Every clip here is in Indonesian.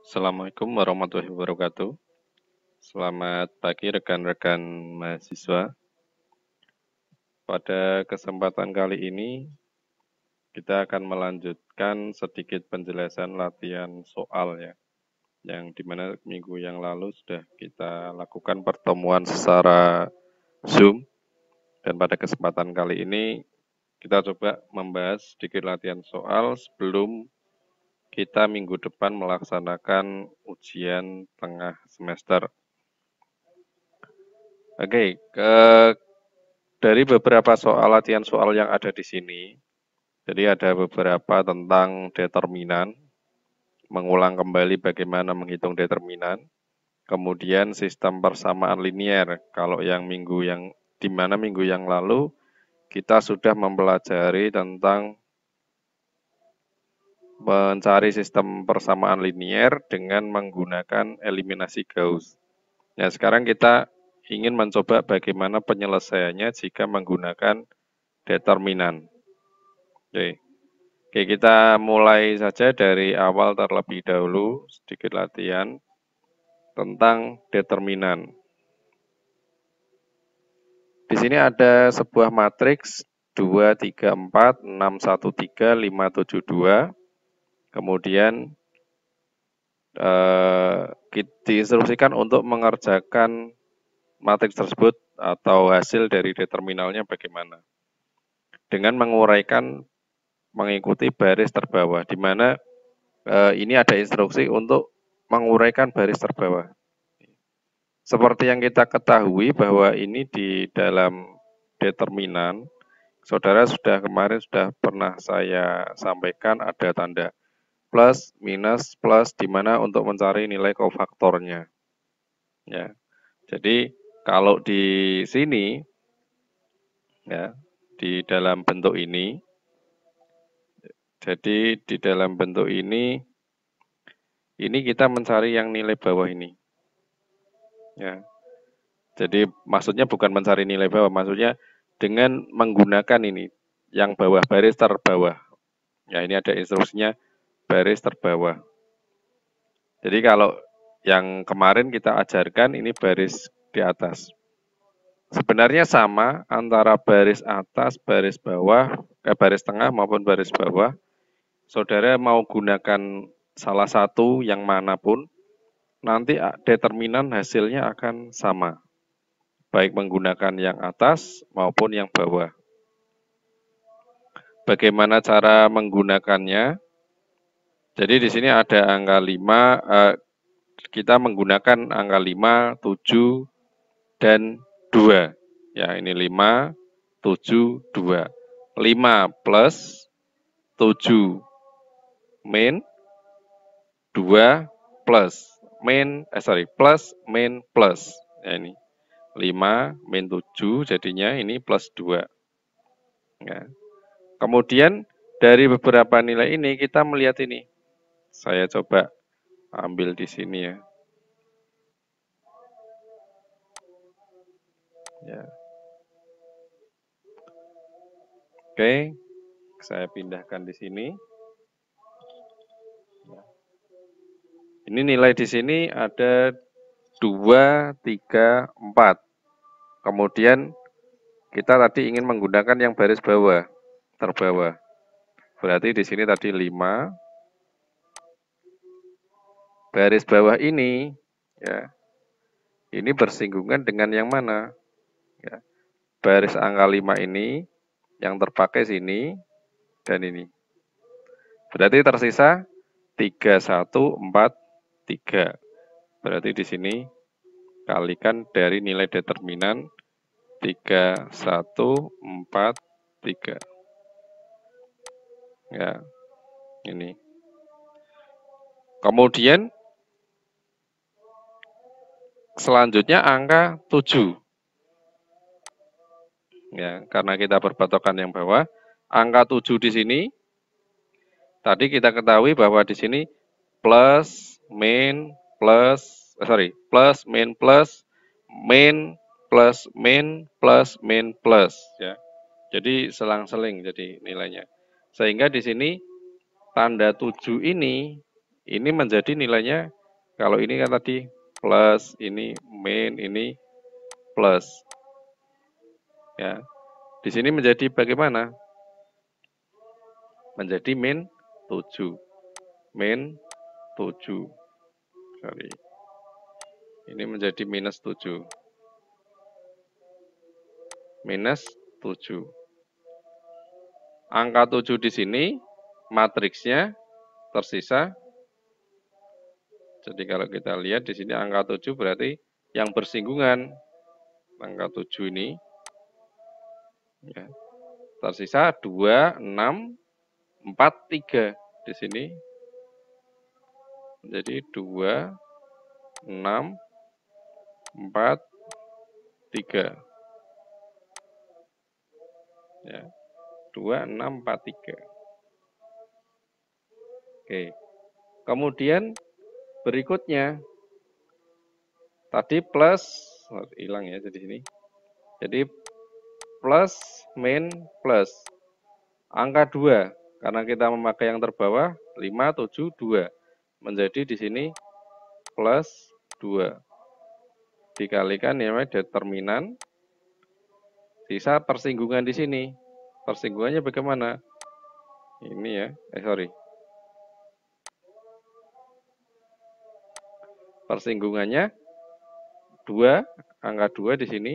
Assalamualaikum warahmatullahi wabarakatuh. Selamat pagi rekan-rekan mahasiswa. Pada kesempatan kali ini, kita akan melanjutkan sedikit penjelasan latihan soal ya, yang dimana minggu yang lalu sudah kita lakukan pertemuan secara Zoom, dan pada kesempatan kali ini kita coba membahas sedikit latihan soal sebelum kita minggu depan melaksanakan ujian tengah semester. Oke, dari beberapa latihan soal yang ada di sini, jadi ada beberapa tentang determinan, mengulang kembali bagaimana menghitung determinan, kemudian sistem persamaan linier. Kalau yang di mana minggu yang lalu kita sudah mempelajari tentang mencari sistem persamaan linier dengan menggunakan eliminasi Gauss. Nah, sekarang kita ingin mencoba bagaimana penyelesaiannya jika menggunakan determinan. Oke, kita mulai saja dari awal terlebih dahulu, sedikit latihan tentang determinan. Di sini ada sebuah matriks 2, 3, 4, 6, 1, 3, 5, 7, 2. Kemudian diinstruksikan untuk mengerjakan matriks tersebut atau hasil dari determinalnya bagaimana. Dengan mengikuti baris terbawah, di mana ini ada instruksi untuk menguraikan baris terbawah. Seperti yang kita ketahui bahwa ini di dalam determinan, saudara kemarin sudah pernah saya sampaikan ada tanda plus, minus, plus, di mana untuk mencari nilai kofaktornya. Ya, jadi kalau di sini, ya, di dalam bentuk ini, jadi di dalam bentuk ini kita mencari yang nilai bawah ini. Ya, jadi maksudnya bukan mencari nilai bawah, maksudnya dengan menggunakan ini, yang bawah, baris terbawah. Ya, ini ada instruksinya, baris terbawah. Jadi kalau yang kemarin kita ajarkan, ini baris di atas. Sebenarnya sama antara baris atas, baris bawah, baris tengah maupun baris bawah. Saudara mau gunakan salah satu yang manapun, nanti determinan hasilnya akan sama. Baik menggunakan yang atas maupun yang bawah. Bagaimana cara menggunakannya? Jadi di sini ada angka 5, kita menggunakan angka 5, 7, dan 2. Ya, ini 5, 7, 2. 5 plus 7 min, 2 plus plus min plus. Ya, ini 5 min 7 jadinya ini plus 2. Ya. Kemudian dari beberapa nilai ini kita melihat ini. Saya coba ambil di sini ya. Ya. Oke, saya pindahkan di sini. Ini nilai di sini ada 2, 3, 4. Kemudian kita tadi ingin menggunakan yang baris bawah, terbawah. Berarti di sini tadi 5. Baris bawah ini, ya, ini bersinggungan dengan yang mana? Ya, baris angka 5 ini, yang terpakai sini, dan ini. Berarti tersisa 3, 1, 4, 3. Berarti di sini kalikan dari nilai determinan 3, 1, 4, 3. Ya, ini. Kemudian selanjutnya angka 7. Ya, karena kita berpatokan yang bawah, angka 7 di sini tadi kita ketahui bahwa di sini plus, min, plus, plus, min, plus, min, plus, min, plus, min, plus, ya. Jadi selang-seling jadi nilainya. Sehingga di sini tanda 7 ini menjadi nilainya Kalau ini kan tadi plus, ini min, ini plus. Ya. Di sini menjadi bagaimana? Menjadi min 7. Min 7. Sorry. Ini menjadi minus 7. Minus 7. Angka 7 di sini, matriksnya tersisa. Jadi kalau kita lihat di sini angka 7 berarti yang bersinggungan. Angka 7 ini. Ya, tersisa 2, 6, 4, 3 di sini. Jadi 2, 6, 4, 3. Ya, 2, 6, 4, 3. Oke. Kemudian berikutnya, tadi plus, hilang ya jadi sini. Jadi plus, min, plus. Angka 2, karena kita memakai yang terbawah, 5, 7, 2. Menjadi di sini plus 2. Dikalikan ya determinan, sisa persinggungan di sini. Persinggungannya bagaimana? Ini ya, persinggungannya 2, angka 2 di sini,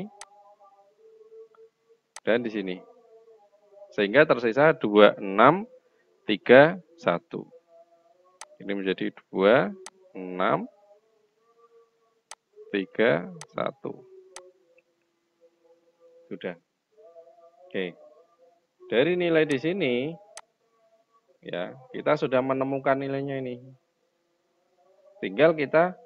dan di sini. Sehingga tersisa 2, 6, 3, 1. Ini menjadi 2, 6, 3, 1. Sudah. Oke. Dari nilai di sini, ya kita sudah menemukan nilainya ini. Tinggal kita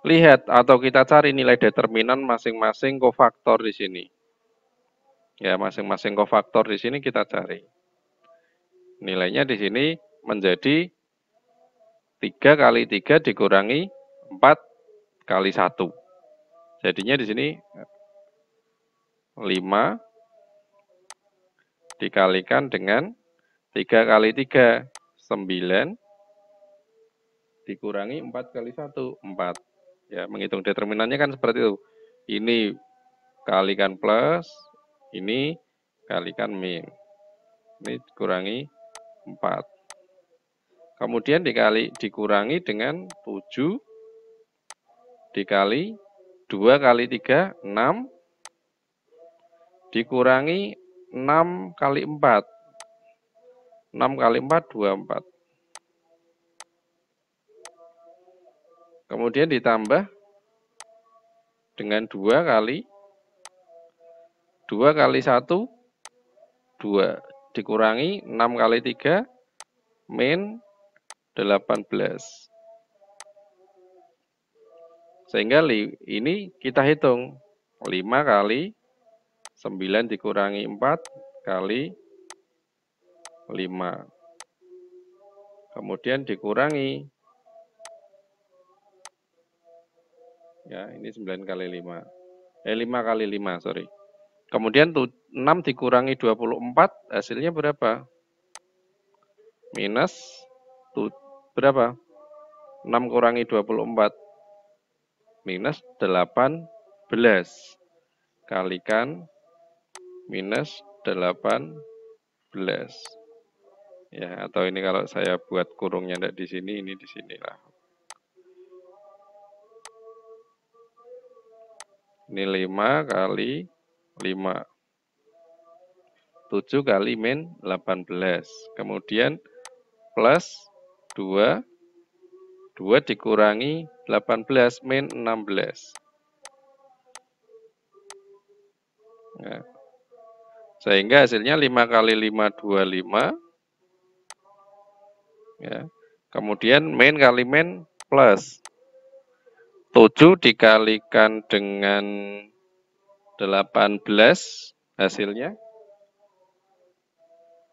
lihat atau kita cari nilai determinan masing-masing kofaktor di sini. Ya, masing-masing kofaktor di sini kita cari. Nilainya di sini menjadi 3 kali 3 dikurangi 4 kali 1. Jadinya di sini 5 dikalikan dengan 3 kali 3, 9 dikurangi 4 kali 1, 4. Ya, menghitung determinannya kan seperti itu. Ini kalikan plus, ini kalikan min. Ini dikurangi 4. Kemudian dikurangi dengan 7 dikali 2 kali 3, 6 dikurangi 6 kali 4. 6 kali 4, 24. Kemudian ditambah dengan 2 kali 1, 2. Dikurangi 6 kali 3, min 18. Sehingga ini kita hitung. 5 kali 9 dikurangi 4 kali 5. Kemudian dikurangi. Ya, ini 9 kali 5. 5 kali 5, sorry. Kemudian 6 dikurangi 24, hasilnya berapa? Minus berapa? 6 kurangi 24. Minus 18. Kalikan minus 18. Ya, atau ini kalau saya buat kurungnya enggak di sini, ini di sinilah. Ini 5 kali 5. 7 kali min 18. Kemudian plus 2. 2 dikurangi 18 min 16. Ya. Sehingga hasilnya 5 kali 5, 25. Ya. Kemudian min kali min plus 7 dikalikan dengan 18, hasilnya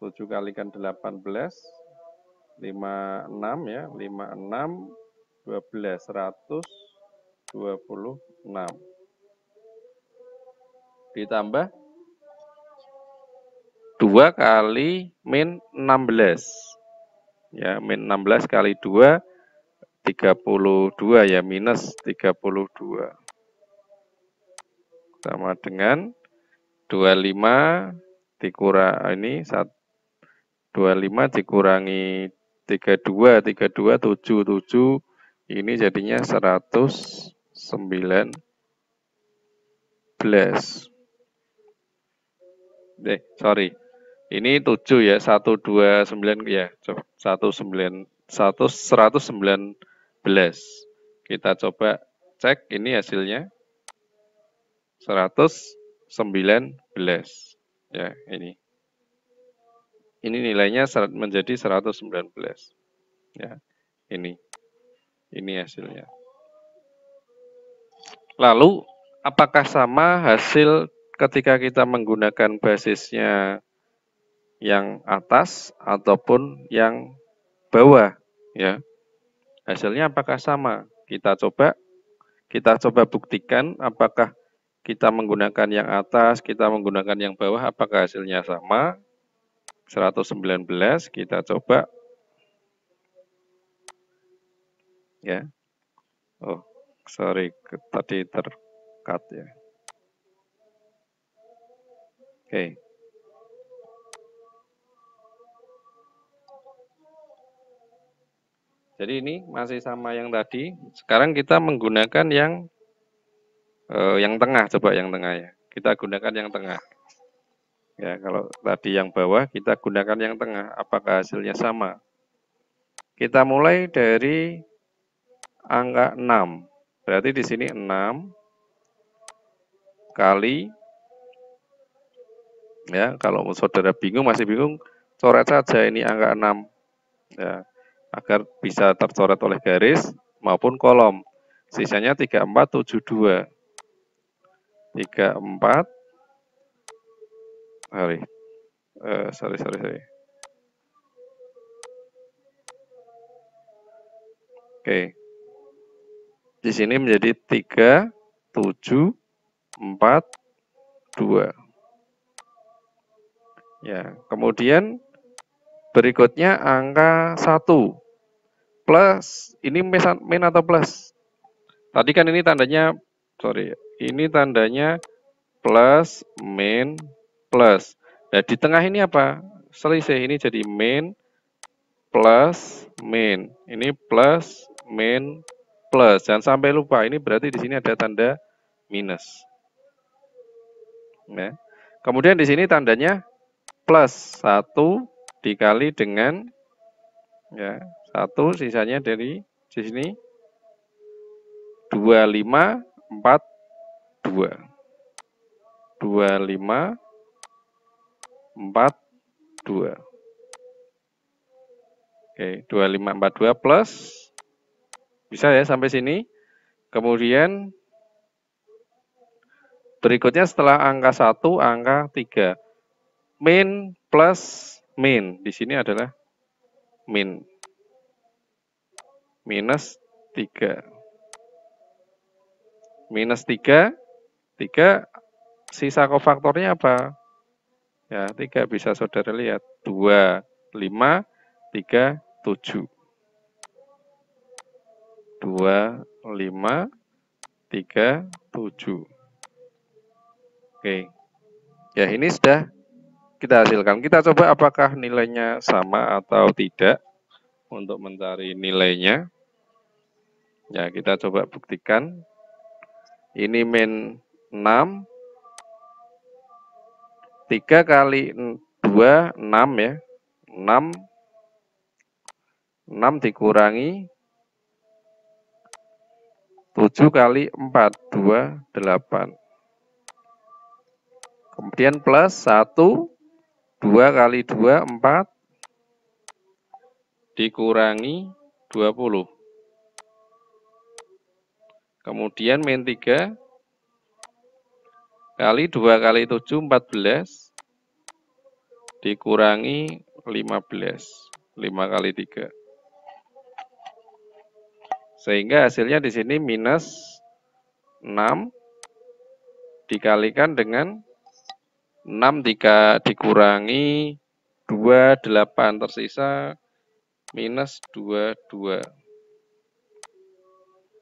7 kalikan 18, 56 ya, 56, 12, 126. Ditambah 2 kali min 16. Ya, min 16 kali 2 32 ya, minus 32. Sama dengan 25 dikurangi 25 dikurangi 32, 7, ini jadinya 119. Sorry. Ini 7 ya, 129 ya, 119. Kita coba cek ini hasilnya 119. Ya, ini. Ini nilainya menjadi 119. Ya, ini. Ini hasilnya. Lalu, apakah sama hasil ketika kita menggunakan basisnya yang atas ataupun yang bawah, ya? Hasilnya apakah sama? Kita coba buktikan apakah kita menggunakan yang atas, kita menggunakan yang bawah, apakah hasilnya sama? 119 kita coba. Ya. Oh, sorry, tadi tercut ya. Oke. Jadi ini masih sama yang tadi. Sekarang kita menggunakan yang tengah, coba yang tengah ya. Kita gunakan yang tengah. Ya, kalau tadi yang bawah, kita gunakan yang tengah. Apakah hasilnya sama? Kita mulai dari angka 6. Berarti di sini 6 kali, ya, kalau saudara bingung, masih bingung, coret saja ini angka 6. Ya, agar bisa tercoret oleh garis maupun kolom. Sisanya 3472. 34 sorry. Oke. Di sini menjadi 3742. Ya, kemudian berikutnya angka 1 plus, ini min atau plus? Tadi kan ini tandanya, ini tandanya plus, min, plus. Nah, di tengah ini apa? Selisih, ini jadi min, plus, min. Ini plus, min, plus. Jangan sampai lupa, ini berarti di sini ada tanda minus. Ya. Kemudian di sini tandanya plus, 1 dikali dengan, ya, 1, sisanya dari di sini 2542. 2542. Oke, 2542 plus, bisa ya sampai sini. Kemudian berikutnya setelah angka 1, angka 3. Min plus min, di sini adalah min. Minus 3. Minus 3, sisa kofaktornya apa? Ya, 3 bisa saudara lihat. 2, 5, 3, 7. 2, 5, 3, 7. Oke. Ya, ini sudah kita hasilkan. Kita coba apakah nilainya sama atau tidak untuk mencari nilainya. Ya, kita coba buktikan. Ini min 6. 3 kali 2, 6 ya. 6 dikurangi 7 kali 4, 2, 8. Kemudian plus 1, 2 kali 2, 4, dikurangi 20. Kemudian min 3, kali 2 kali 7, 14, dikurangi 15. 5 kali 3. Sehingga hasilnya di sini minus 6 dikalikan dengan 6 dikurangi 2, 8, tersisa minus 22.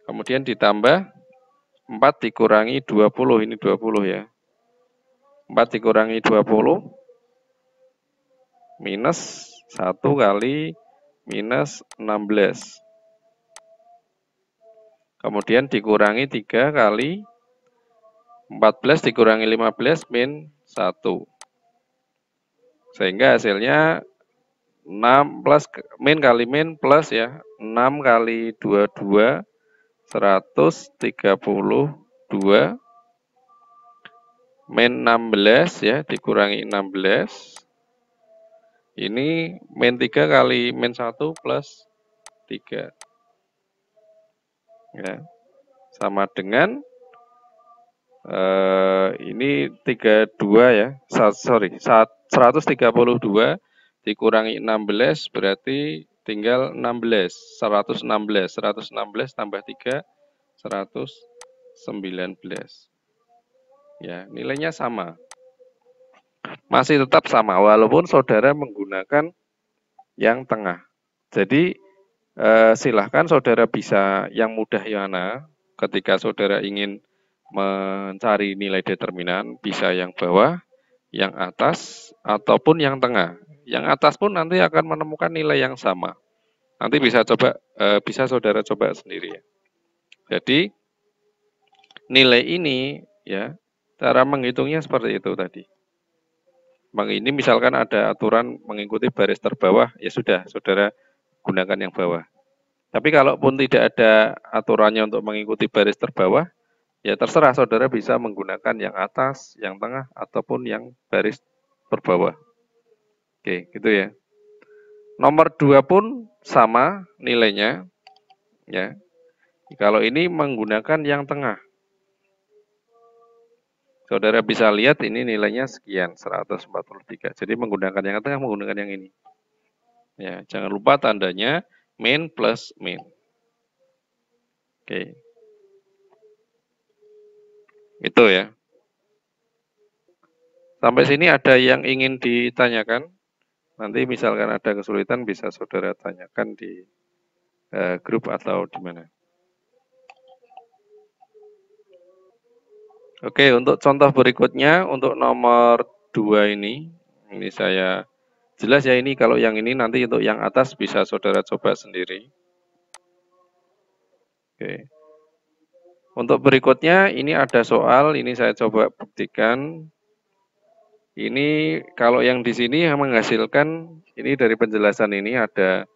Kemudian ditambah 4 dikurangi 20, ini 20 ya. 4 dikurangi 20, minus 1 kali minus 16. Kemudian dikurangi 3 kali 14 dikurangi 15 min 1. Sehingga hasilnya 6 plus min kali min plus ya. 6 kali 22, 132 min 16 ya, dikurangi 16. Ini min 3 kali min 1 plus 3. Ya. Sama dengan ini 32 ya. 132 dikurangi 16 berarti tinggal 16. 116. 116 tambah 3, 119. Ya, nilainya sama. Masih tetap sama, walaupun saudara menggunakan yang tengah. Jadi, silahkan saudara bisa yang mudah yana, ketika saudara ingin mencari nilai determinan, bisa yang bawah, yang atas, ataupun yang tengah. Yang atas pun nanti akan menemukan nilai yang sama. Nanti bisa saudara coba sendiri ya. Jadi, nilai ini ya, cara menghitungnya seperti itu tadi. Ini misalkan ada aturan mengikuti baris terbawah, ya sudah, saudara gunakan yang bawah. Tapi kalaupun tidak ada aturannya untuk mengikuti baris terbawah, ya terserah saudara bisa menggunakan yang atas, yang tengah, ataupun yang baris terbawah. Oke, gitu ya. Nomor 2 pun sama nilainya, ya. Kalau ini menggunakan yang tengah. Saudara bisa lihat ini nilainya sekian, 143. Jadi menggunakan yang tengah, menggunakan yang ini. Ya, jangan lupa tandanya min plus min. Oke. Itu ya. Sampai sini ada yang ingin ditanyakan? Nanti misalkan ada kesulitan bisa saudara tanyakan di grup atau di mana. Oke, untuk contoh berikutnya, untuk nomor 2 ini saya jelas ya ini, kalau yang ini nanti untuk yang atas bisa saudara coba sendiri. Oke. Untuk berikutnya, ini ada soal, ini saya coba buktikan. Ini kalau yang di sini yang menghasilkan, ini dari penjelasan ini ada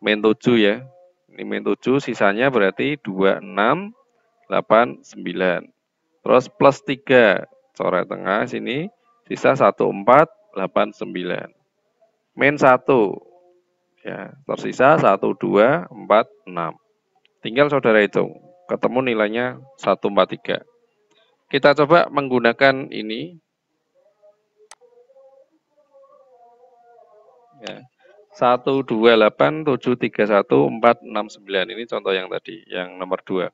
min 7 ya. Ini min 7, sisanya berarti 2, 6, 8, 9. Terus plus 3, coret tengah sini, sisa 1, 4, 8, 9. Min 1, ya, tersisa 1, 2, 4, 6. Tinggal saudara hitung, ketemu nilainya 143. Kita coba menggunakan ini. Ya. 1, 2, 8, 7, 3, 1, 4, 6, 9. Ini contoh yang tadi, yang nomor 2.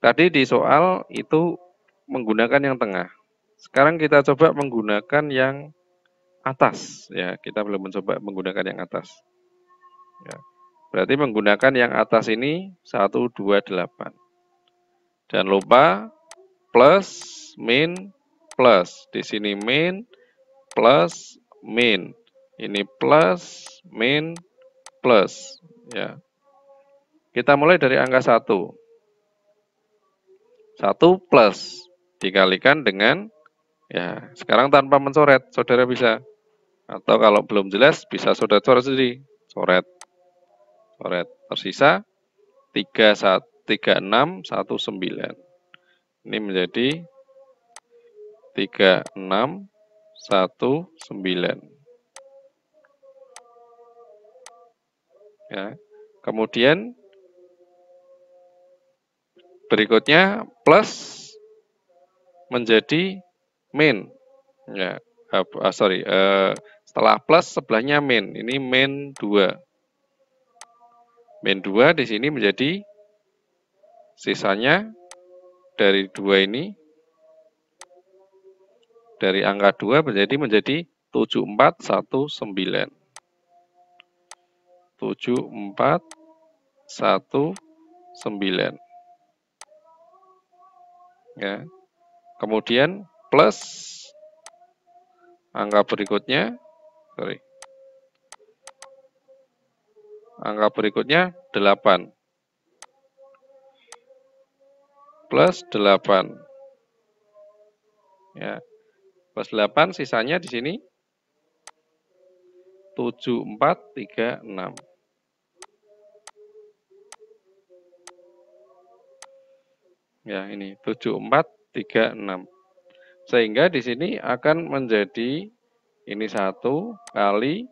Tadi di soal itu menggunakan yang tengah. Sekarang kita coba menggunakan yang atas. Ya, kita belum mencoba menggunakan yang atas. Ya. Berarti menggunakan yang atas ini 1, 2, 8. Jangan lupa plus, min, plus. Di sini min, plus, min. Ini plus, min, plus. Ya. Kita mulai dari angka 1. 1 plus dikalikan dengan, ya sekarang tanpa mencoret, saudara bisa. Atau kalau belum jelas, bisa saudara coret sendiri. Coret. Tersisa 3, 6, 1, 9. Ini menjadi 3, 6, 1, 9. Ya. Kemudian berikutnya plus menjadi min. Ya, setelah plus sebelahnya min. Ini min 2. Min 2 di sini menjadi sisanya dari 2 ini, dari angka 2 menjadi 7, 4, 1, 9. 7, 4, 1, 9. Ya. Kemudian plus angka berikutnya, angka berikutnya 8 plus 8. Ya. Plus 8 sisanya di sini 7, 4, 3, 6. Ya, ini 7, 4, 3, 6. Sehingga di sini akan menjadi ini 1 kali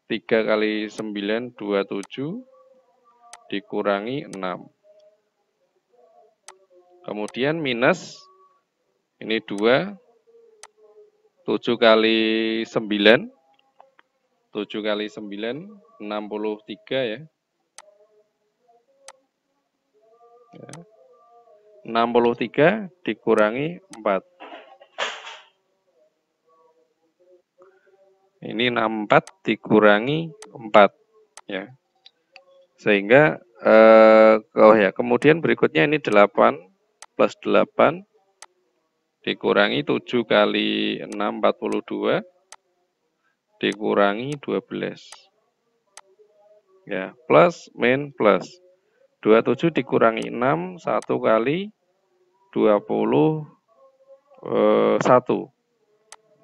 3 kali 9, 27 dikurangi 6. Kemudian minus ini 2, 7 kali 9, 7 kali 9, 63 ya. 63 dikurangi 4. Ini 64 dikurangi 4 ya. Sehingga kemudian berikutnya ini 8 plus 8 dikurangi 7 kali 6 42 dikurangi 12. Ya, plus min plus 27 dikurangi 6 1 kali 21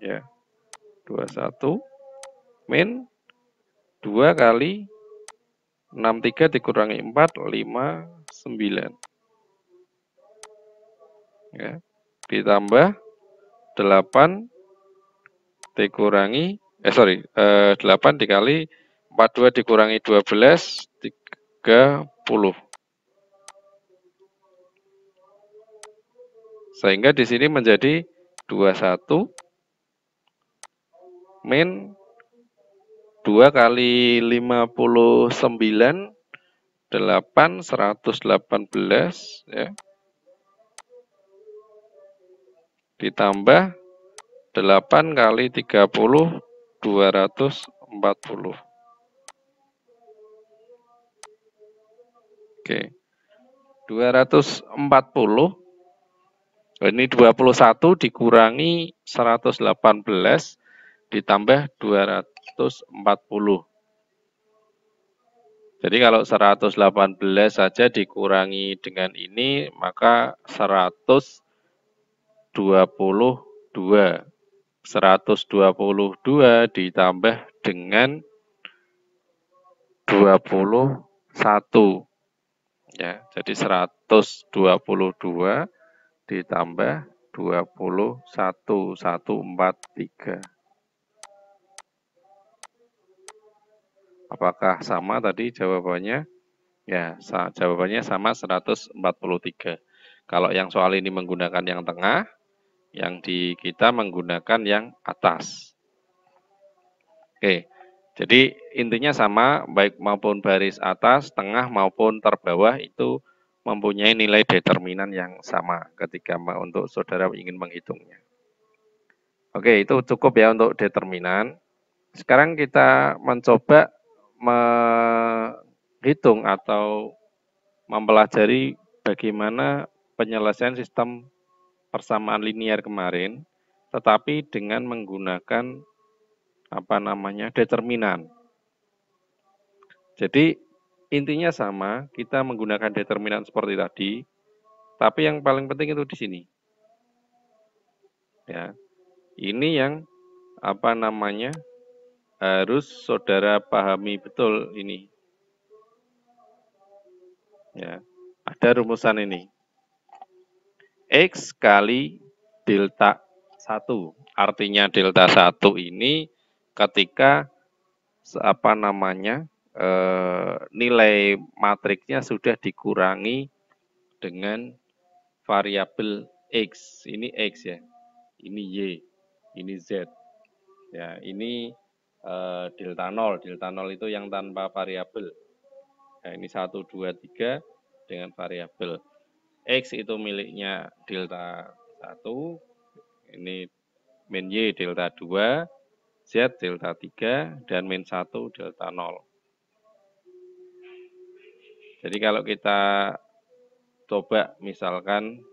ya. 21 min 2 kali 63 dikurangi 4 59. Ya. Ditambah 8 dikurangi 8 dikali 42 dikurangi 12 30. Sehingga di sini menjadi 21 min 2 kali 59 8 118 ya. Ditambah 8 kali 30 240. Oke. 240 ini 21 dikurangi 118 ditambah 240. Jadi kalau 118 saja dikurangi dengan ini, maka 122. 122 ditambah dengan 21. Ya, jadi 122 ditambah 21, 143. Apakah sama tadi jawabannya? Ya, jawabannya sama 143. Kalau yang soal ini menggunakan yang tengah, yang di kita menggunakan yang atas. Oke, jadi intinya sama, baik maupun baris atas, tengah maupun terbawah itu mempunyai nilai determinan yang sama ketika untuk saudara ingin menghitungnya. Oke, itu cukup ya untuk determinan. Sekarang kita mencoba menghitung atau mempelajari bagaimana penyelesaian sistem persamaan linear kemarin, tetapi dengan menggunakan determinan. Jadi intinya sama, kita menggunakan determinan seperti tadi, tapi yang paling penting itu di sini. Ya, ini yang harus saudara pahami betul ini. Ya, ada rumusan ini. X kali delta 1. Artinya delta 1 ini ketika nilai matriksnya sudah dikurangi dengan variabel X. Ini X ya. Ini Y. Ini Z. Ya, ini delta 0. Delta 0 itu yang tanpa variabel. Nah, ini 1, 2, 3 dengan variabel. X itu miliknya delta 1. Ini min Y delta 2. Z delta 3 dan min 1 delta 0. Jadi kalau kita coba misalkan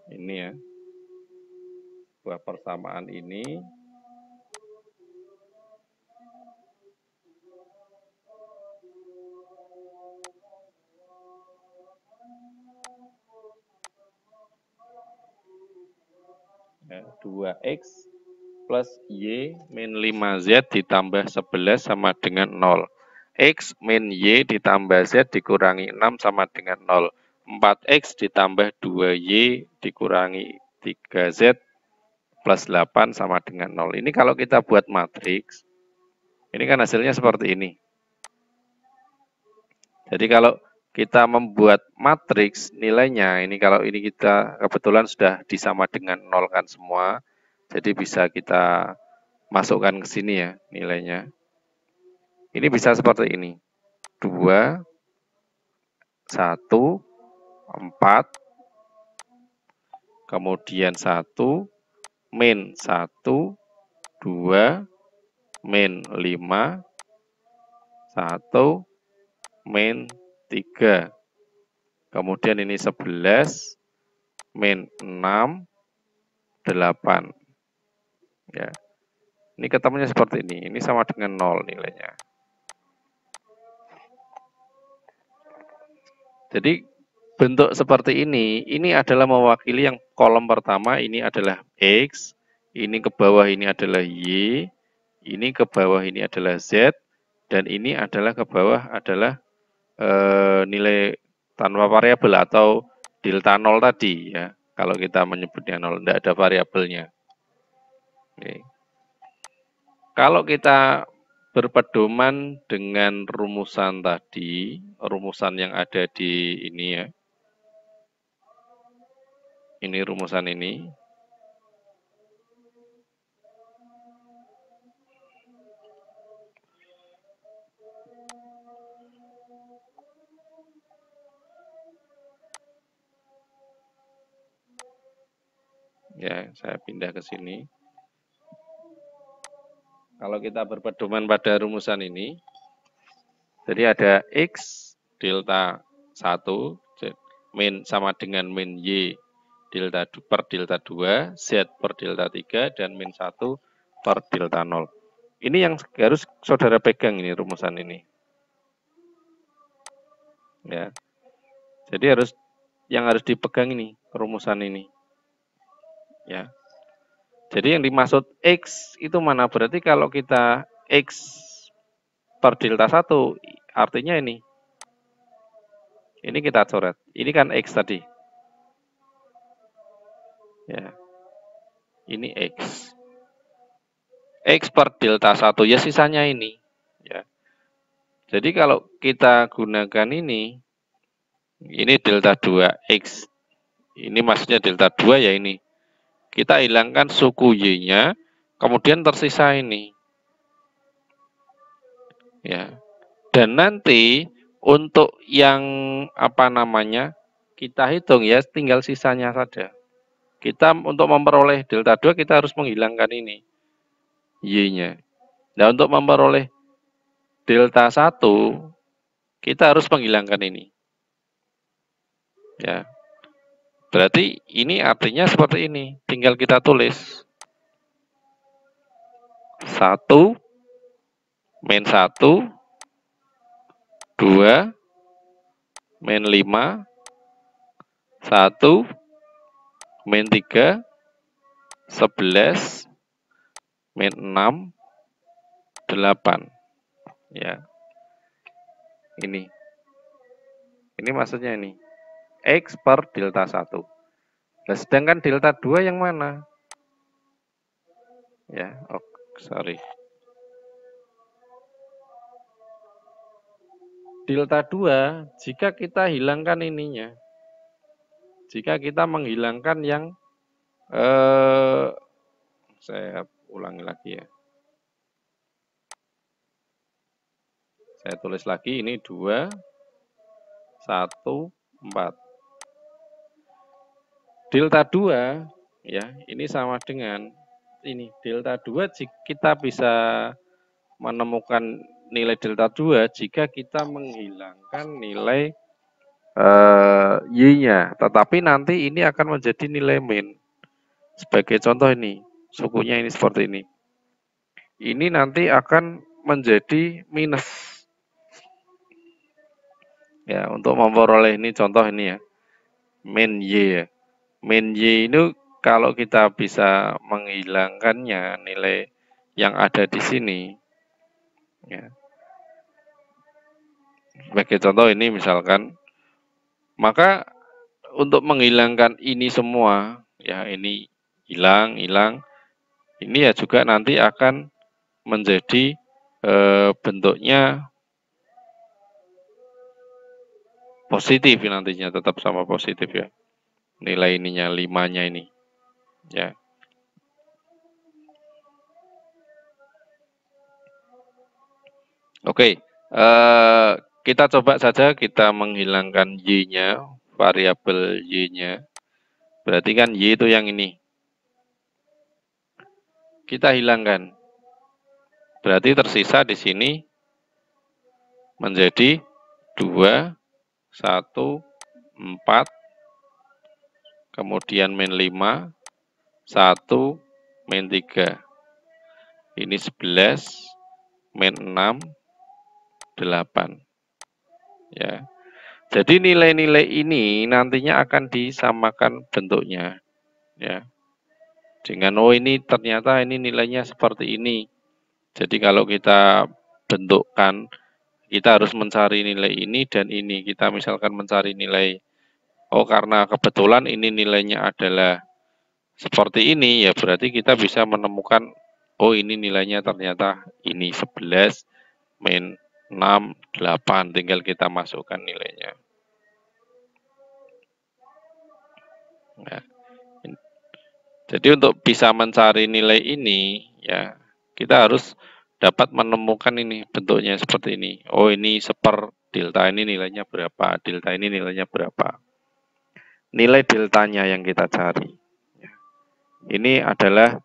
Ini ya. Buah persamaan ini ya, 2x plus y min 5z ditambah 11 sama dengan 0. X min y ditambah z dikurangi 6 sama dengan 0. 4x ditambah 2y dikurangi 3z plus 8 sama dengan 0. Ini kalau kita buat matriks, ini kan hasilnya seperti ini. Jadi kalau kita membuat matriks nilainya, ini kalau ini kita kebetulan sudah disama dengan 0 kan semua, jadi bisa kita masukkan ke sini ya nilainya. Ini bisa seperti ini. 2, 1, 4, kemudian 1, min 1, 2, min 5, 1, min 3. Kemudian ini 11, min 6, 8. Ya. Ini ketemunya seperti ini. Ini sama dengan 0 nilainya. Jadi bentuk seperti ini adalah mewakili yang kolom pertama ini adalah X, ini ke bawah ini adalah Y, ini ke bawah ini adalah Z, dan ini adalah ke bawah adalah nilai tanpa variabel atau delta 0 tadi ya. Kalau kita menyebutnya 0, tidak ada variabelnya. Oke. Kalau kita berpedoman dengan rumusan tadi, rumusan yang ada di ini ya. Ini rumusan ini. Ya, saya pindah ke sini. Kalau kita berpedoman pada rumusan ini, jadi ada X delta 1, min sama dengan min Y delta per delta 2, Z per delta 3, dan min 1 per delta 0. Ini yang harus saudara pegang ini rumusan ini. Ya. Jadi yang harus dipegang ini rumusan ini. Ya. Jadi yang dimaksud X itu mana? Berarti kalau kita X per delta 1, artinya ini. Ini kita coret. Ini kan X tadi. Ya. Ini X. X per delta 1, ya sisanya ini. Ya. Jadi kalau kita gunakan ini delta 2, X. Ini maksudnya delta 2 ya ini. Kita hilangkan suku Y-nya, kemudian tersisa ini. Ya. Dan nanti untuk yang kita hitung ya tinggal sisanya saja. Kita untuk memperoleh delta 2 kita harus menghilangkan ini Y-nya. Nah, untuk memperoleh delta 1 kita harus menghilangkan ini. Ya. Berarti ini artinya seperti ini. Tinggal kita tulis 1 min 1, 2 min 5, 1 min 3, 11 min 6, 8. Ya. Ini maksudnya ini. X per delta 1. Nah, sedangkan delta 2 yang mana? Ya, sorry. Delta 2, jika kita hilangkan ininya. Jika kita menghilangkan yang saya ulangi lagi ya. Saya tulis lagi ini 2, 1, 4. Delta 2 ya, ini sama dengan ini. Delta 2 kita bisa menemukan nilai delta 2 jika kita menghilangkan nilai Y-nya, tetapi nanti ini akan menjadi nilai min. Sebagai contoh ini, sukunya ini seperti ini. Ini nanti akan menjadi minus. Ya, untuk memperoleh ini contoh ini ya. Min Y ya. Min Y ini kalau kita bisa menghilangkannya nilai yang ada di sini. Ya. Sebagai contoh ini misalkan, maka untuk menghilangkan ini semua, ya ini hilang, ini ya juga nanti akan menjadi bentuknya positif nantinya, tetap sama positif ya. Nilai ininya 5-nya ini. Ya. Oke, kita coba saja kita menghilangkan Y-nya, variabel Y-nya. Berarti kan Y itu yang ini. Kita hilangkan. Berarti tersisa di sini menjadi 2, 1, 4, kemudian min 5, 1, min 3. Ini 11, min 6, 8. Ya. Jadi nilai-nilai ini nantinya akan disamakan bentuknya. Ya. Dengan oh ini ternyata ini nilainya seperti ini. Jadi kalau kita bentukkan, kita harus mencari nilai ini dan ini. Kita misalkan mencari nilai, oh karena kebetulan ini nilainya adalah seperti ini, ya berarti kita bisa menemukan, oh ini nilainya ternyata ini 11, min 6, 8, tinggal kita masukkan nilainya. Nah, jadi untuk bisa mencari nilai ini, ya kita harus dapat menemukan ini bentuknya seperti ini. Oh ini seper delta ini nilainya berapa, delta ini nilainya berapa. Nilai deltanya yang kita cari. Ini adalah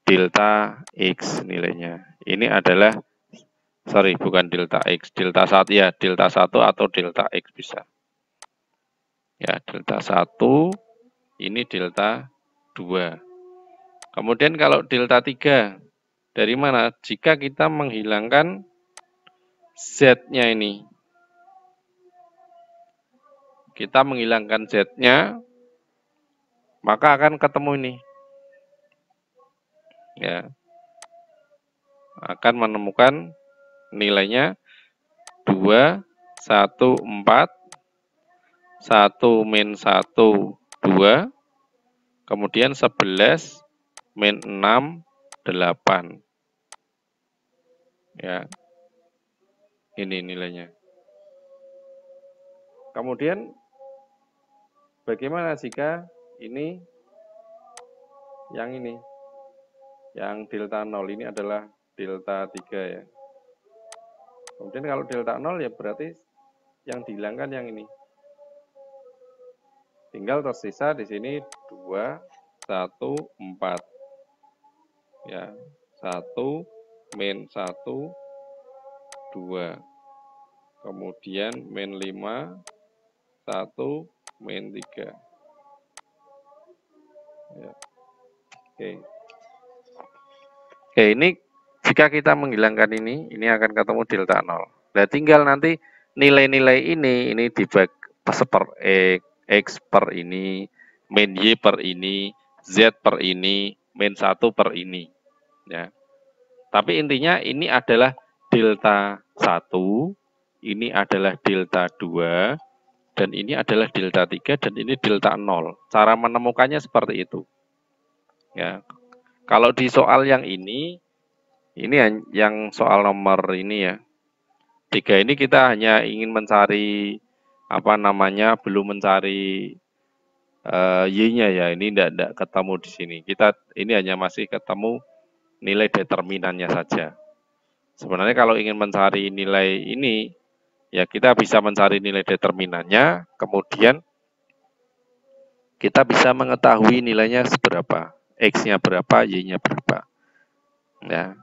delta X nilainya. Ini adalah, sorry bukan delta X, delta 1 ya, delta 1 atau delta X bisa. Ya, delta 1, ini delta 2. Kemudian kalau delta 3, dari mana? Jika kita menghilangkan Z-nya ini. Kita menghilangkan Z-nya, maka akan ketemu ini. Ya. Akan menemukan nilainya 2, 1, 4, 1, min 1, 2, kemudian 11, min 6, 8. Ya. Ini nilainya. Kemudian bagaimana jika ini yang ini? Yang delta 0 ini adalah delta 3 ya. Kemudian kalau delta 0 ya berarti yang dihilangkan yang ini. Tinggal tersisa di sini 2, 1, 4. Ya, 1, min 1, 2. Kemudian min 5, 1, min 3. Ya. Oke. Oke, ini jika kita menghilangkan ini akan ketemu delta 0. Nah, tinggal nanti nilai-nilai ini dibagi per X per ini, min Y per ini, Z per ini, min 1 per ini. Ya. Tapi intinya ini adalah delta 1, ini adalah delta 2, dan ini adalah delta 3, dan ini delta 0. Cara menemukannya seperti itu. Ya. Kalau di soal yang ini yang soal nomor ini ya. 3 ini kita hanya ingin mencari belum mencari Y-nya ya. Ini tidak ketemu di sini. Kita ini hanya masih ketemu nilai determinannya saja. Sebenarnya kalau ingin mencari nilai ini, ya kita bisa mencari nilai determinannya, kemudian kita bisa mengetahui nilainya seberapa, X-nya berapa, Y-nya berapa. Ya.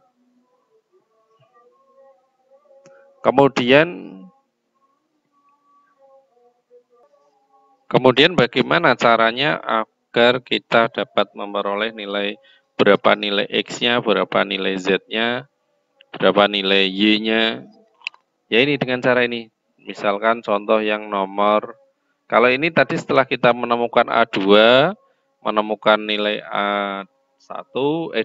Kemudian Kemudian bagaimana caranya agar kita dapat memperoleh nilai berapa nilai X-nya, berapa nilai Z-nya, berapa nilai Y-nya. Ya ini dengan cara ini. Misalkan contoh yang nomor, kalau ini tadi setelah kita menemukan A2, menemukan nilai A1,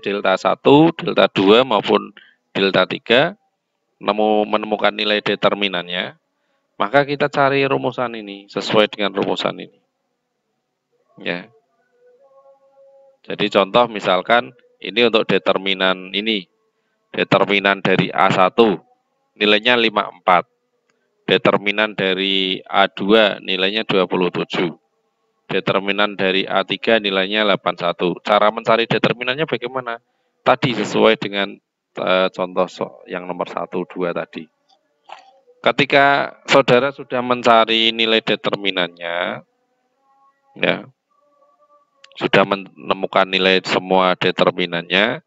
delta 1, delta 2 maupun delta 3, menemukan nilai determinannya, maka kita cari rumusan ini sesuai dengan rumusan ini. Ya. Jadi contoh misalkan ini untuk determinan ini. Determinan dari A1 nilainya 54. Determinan dari A2 nilainya 27. Determinan dari A3 nilainya 81. Cara mencari determinannya bagaimana? Tadi sesuai dengan contoh yang nomor 1, 2 tadi. Ketika saudara sudah mencari nilai determinannya, ya, sudah menemukan nilai semua determinannya,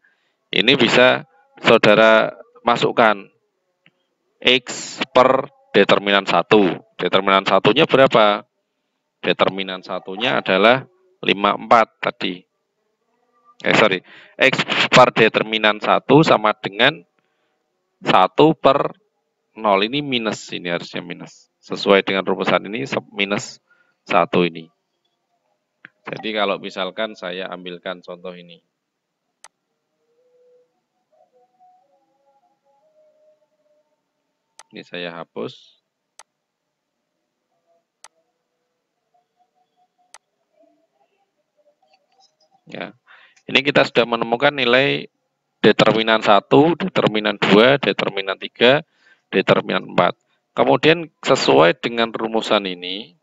ini bisa saudara masukkan X per determinan 1. Determinan satunya berapa? Determinan satunya adalah 54 tadi. X per determinan 1 sama dengan 1 per 0. Ini minus, ini harusnya minus. Sesuai dengan rumusan ini, minus 1 ini. Jadi kalau misalkan saya ambilkan contoh ini. Ini saya hapus. Ya. Ini kita sudah menemukan nilai determinan 1, determinan 2, determinan 3, determinan 4. Kemudian sesuai dengan rumusan ini,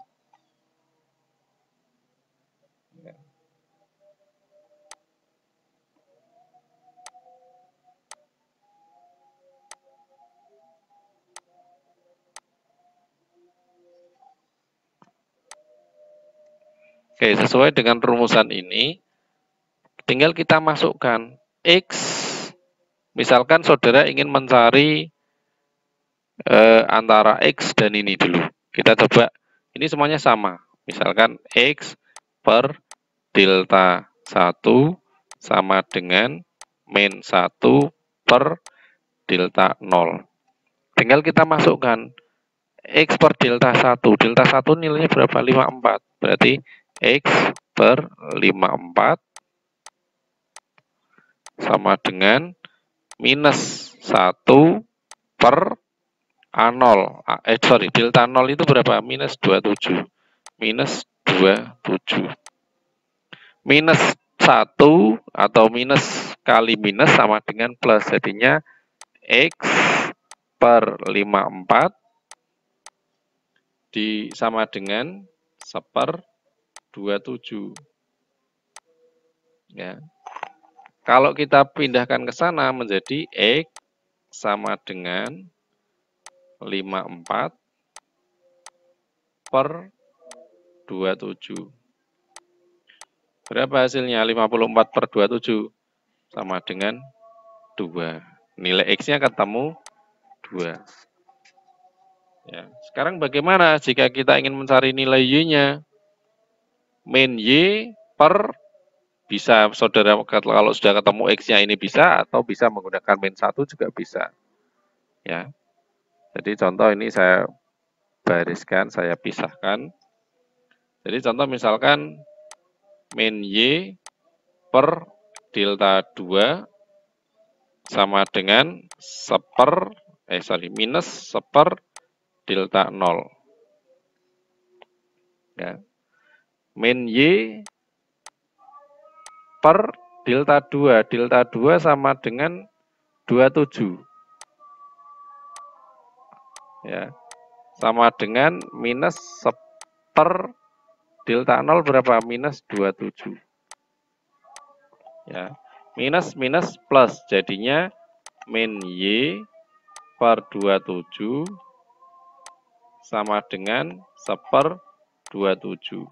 oke, sesuai dengan rumusan ini, tinggal kita masukkan X, misalkan saudara ingin mencari antara X dan ini dulu. Kita coba, ini semuanya sama. Misalkan X per delta 1 sama dengan min 1 per delta 0. Tinggal kita masukkan X per delta 1. Delta 1 nilainya berapa? 54. Berarti X per 54 sama dengan minus 1 per A0. Delta 0 itu berapa? Minus 27. Minus 27. Minus 1 atau minus kali minus sama dengan plus. Jadinya X per 54 sama dengan 1/27. Ya. Kalau kita pindahkan ke sana menjadi X sama dengan 54 per 27. Berapa hasilnya? 54 per 27 sama dengan 2. Nilai X-nya ketemu 2. Ya. Sekarang bagaimana jika kita ingin mencari nilai Y-nya? Min Y per, bisa saudara kalau sudah ketemu X-nya ini bisa, atau bisa menggunakan min 1 juga bisa. Ya. Jadi contoh ini saya bariskan, saya pisahkan. Jadi contoh misalkan min Y per delta 2 sama dengan minus 1/delta 0. Ya. Min Y per delta 2. Delta 2 sama dengan 27. Ya. Sama dengan minus 1/delta 0 berapa? Minus 27. Ya. Minus minus plus, jadinya min Y per 27 sama dengan 1/27.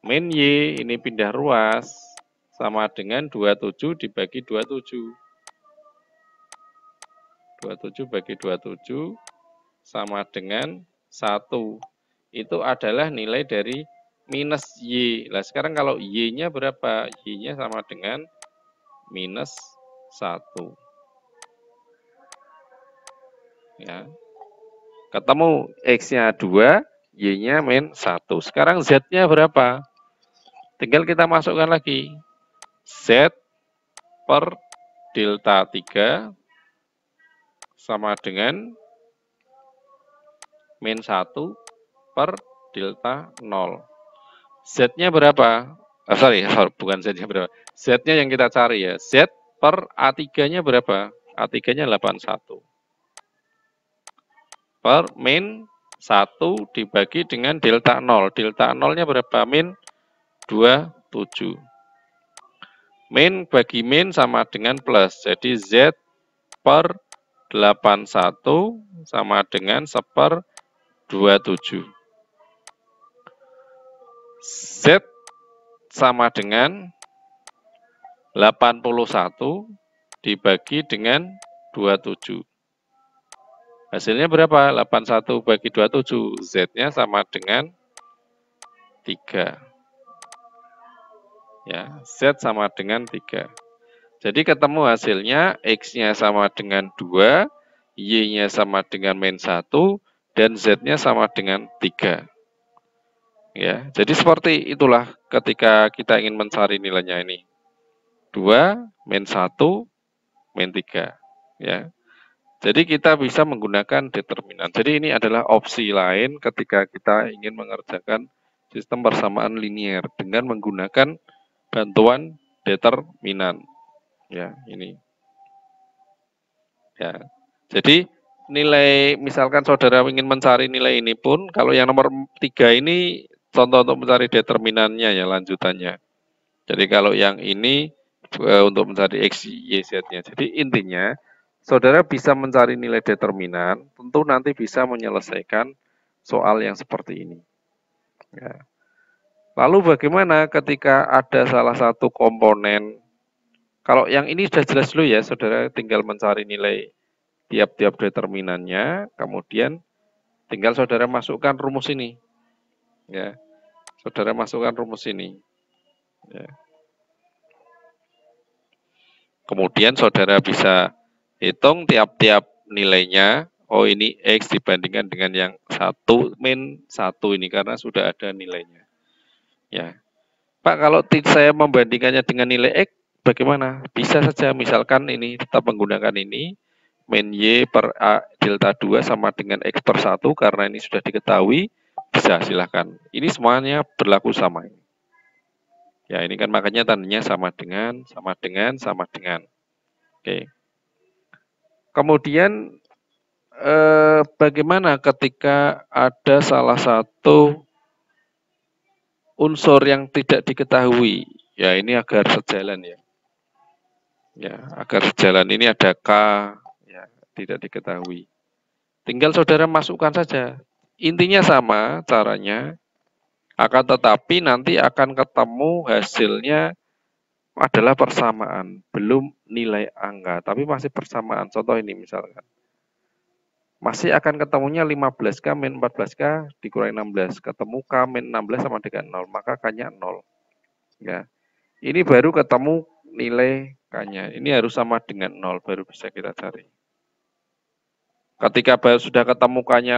Min Y ini pindah ruas sama dengan 27 dibagi 27. 27 bagi 27 sama dengan 1. itu adalah nilai dari minus Y. Nah, sekarang kalau Y-nya berapa? Y-nya sama dengan minus 1. Ya. Ketemu X-nya 2, Y-nya min 1. Sekarang Z-nya berapa? Tinggal kita masukkan lagi. Z per delta 3 sama dengan min 1 per delta 0. Z-nya berapa? Sorry, bukan Z-nya berapa. Z-nya yang kita cari ya. Z per A3-nya berapa? A3-nya 81. Per min 1 dibagi dengan delta 0. Delta 0-nya berapa? Min 27. Min bagi min sama dengan plus. Jadi Z per 81 sama dengan 1/27. Z sama dengan 81 dibagi dengan 27. Hasilnya berapa? 81 bagi 27. Z-nya sama dengan 3. Ya, Z sama dengan 3. Jadi ketemu hasilnya X-nya sama dengan 2, Y-nya sama dengan min 1, dan Z-nya sama dengan 3. Ya, jadi seperti itulah ketika kita ingin mencari nilainya ini. 2, min 1, min 3. Ya. Jadi kita bisa menggunakan determinan. Jadi ini adalah opsi lain ketika kita ingin mengerjakan sistem persamaan linear dengan menggunakan bantuan determinan. Ya, ini. Ya. Jadi nilai, misalkan saudara ingin mencari nilai ini pun, kalau yang nomor 3 ini contoh untuk mencari determinannya ya, lanjutannya. Jadi kalau yang ini untuk mencari X, Y, Z-nya. Jadi intinya, saudara bisa mencari nilai determinan, tentu nanti bisa menyelesaikan soal yang seperti ini. Ya. Lalu bagaimana ketika ada salah satu komponen, kalau yang ini sudah jelas dulu ya, saudara tinggal mencari nilai tiap-tiap determinannya, kemudian tinggal saudara masukkan rumus ini. Ya, saudara masukkan rumus ini. Ya. Kemudian saudara bisa hitung tiap-tiap nilainya. Oh, ini X dibandingkan dengan yang 1 min 1 ini karena sudah ada nilainya. Ya. Pak, kalau saya membandingkannya dengan nilai X, bagaimana? Bisa saja, misalkan ini tetap menggunakan ini, min Y per A delta 2 sama dengan X per 1, karena ini sudah diketahui, bisa silahkan. Ini semuanya berlaku sama. Ya, ini kan makanya tandanya sama dengan, sama dengan, sama dengan. Oke. Kemudian bagaimana ketika ada salah satu unsur yang tidak diketahui? Ya, ini agar sejalan ya. Ya, agar sejalan ini ada K, ya, tidak diketahui. Tinggal saudara masukkan saja. Intinya sama caranya, akan tetapi nanti akan ketemu hasilnya adalah persamaan, belum nilai angka, tapi masih persamaan. Contoh ini misalkan. Masih akan ketemunya 15K min 14K dikurangi 16. Ketemu K min 16 sama dengan 0, maka K-nya 0. Ya. Ini baru ketemu nilai K-nya. Ini harus sama dengan 0, baru bisa kita cari. Ketika baru sudah ketemu K-nya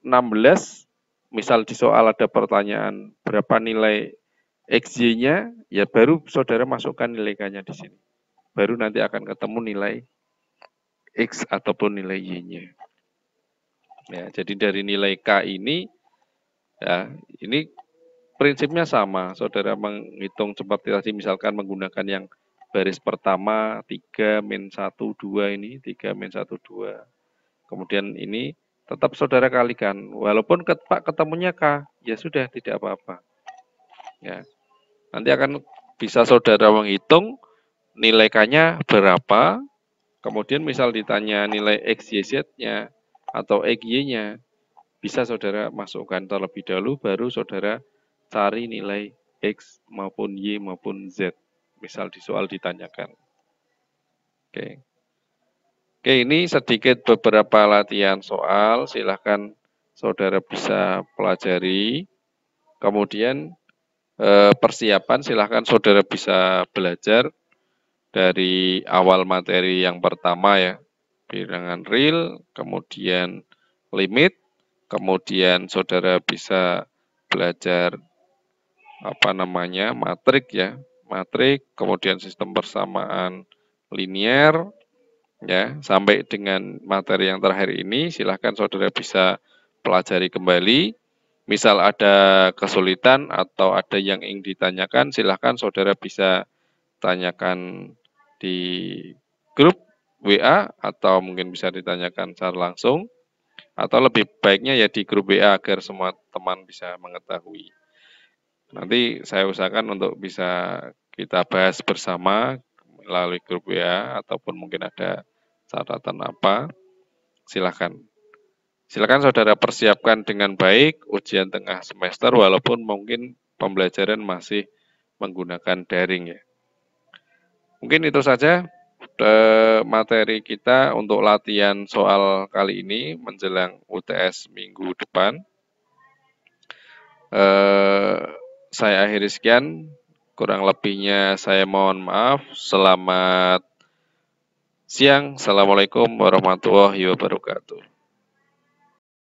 16, misal di soal ada pertanyaan berapa nilai XY-nya, ya baru saudara masukkan nilai K-nya di sini. Baru nanti akan ketemu nilai X ataupun nilai Y-nya. Ya, jadi dari nilai K ini, ya, ini prinsipnya sama. Saudara menghitung seperti tadi, misalkan menggunakan yang baris pertama, 3 min 1, 2 ini, 3 min 1, 2. Kemudian ini tetap saudara kalikan. Walaupun Pak ketemunya K, ya sudah, tidak apa-apa. Ya. Nanti akan bisa saudara menghitung nilai K-nya berapa, kemudian misal ditanya nilai X, Y, Z-nya, atau X, Y-nya, bisa saudara masukkan terlebih dahulu, baru saudara cari nilai X maupun Y maupun Z. Misal di soal ditanyakan. Oke. Oke, ini sedikit beberapa latihan soal, silahkan saudara bisa pelajari. Kemudian persiapan silahkan saudara bisa belajar dari awal materi yang pertama ya, bilangan real, kemudian limit, kemudian saudara bisa belajar matrik ya, matrik, kemudian sistem persamaan linier ya, sampai dengan materi yang terakhir ini silahkan saudara bisa pelajari kembali. Misal ada kesulitan atau ada yang ingin ditanyakan, silahkan saudara bisa tanyakan di grup WA atau mungkin bisa ditanyakan secara langsung, atau lebih baiknya ya di grup WA agar semua teman bisa mengetahui. Nanti saya usahakan untuk bisa kita bahas bersama melalui grup WA ataupun mungkin ada catatan apa, silakan. Silakan saudara persiapkan dengan baik ujian tengah semester walaupun mungkin pembelajaran masih menggunakan daring ya. Mungkin itu saja materi kita untuk latihan soal kali ini menjelang UTS minggu depan. Saya akhiri sekian, kurang lebihnya saya mohon maaf. Selamat siang, Assalamualaikum warahmatullahi wabarakatuh.